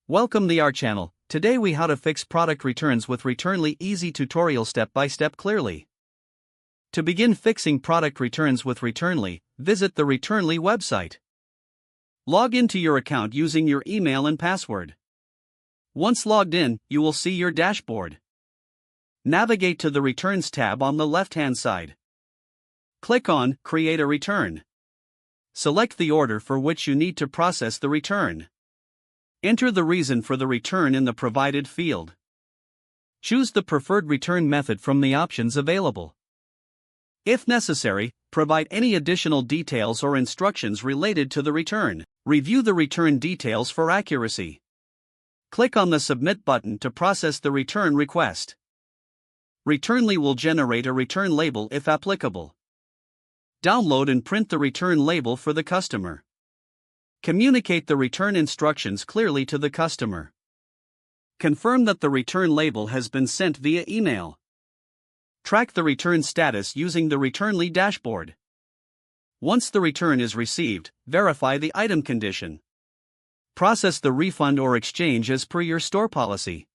Welcome to our channel. Today we how to fix product returns with Returnly easy tutorial step by step clearly. To begin fixing product returns with Returnly, visit the Returnly website. Log into your account using your email and password. Once logged in, you will see your dashboard. Navigate to the Returns tab on the left-hand side. Click on Create a Return. Select the order for which you need to process the return. Enter the reason for the return in the provided field. Choose the preferred return method from the options available. If necessary, provide any additional details or instructions related to the return. Review the return details for accuracy. Click on the Submit button to process the return request. Returnly will generate a return label if applicable. Download and print the return label for the customer. Communicate the return instructions clearly to the customer. Confirm that the return label has been sent via email. Track the return status using the Returnly dashboard. Once the return is received, verify the item condition. Process the refund or exchange as per your store policy.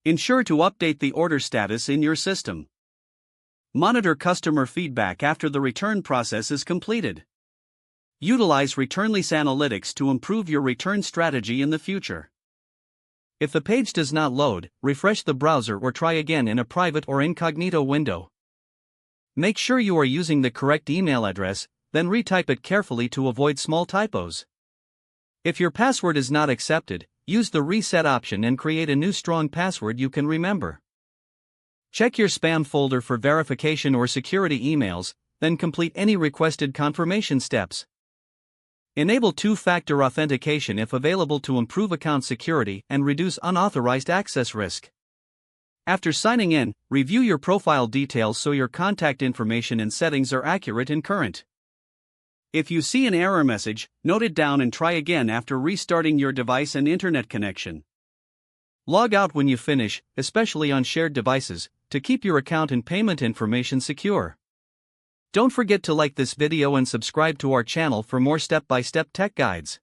Ensure to update the order status in your system. Monitor customer feedback after the return process is completed. Utilize Returnly's analytics to improve your return strategy in the future. If the page does not load, refresh the browser or try again in a private or incognito window. Make sure you are using the correct email address, then retype it carefully to avoid small typos. If your password is not accepted, use the reset option and create a new strong password you can remember. Check your spam folder for verification or security emails, then complete any requested confirmation steps. Enable two-factor authentication if available to improve account security and reduce unauthorized access risk. After signing in, review your profile details so your contact information and settings are accurate and current. If you see an error message, note it down and try again after restarting your device and internet connection. Log out when you finish, especially on shared devices, to keep your account and payment information secure. Don't forget to like this video and subscribe to our channel for more step-by-step tech guides.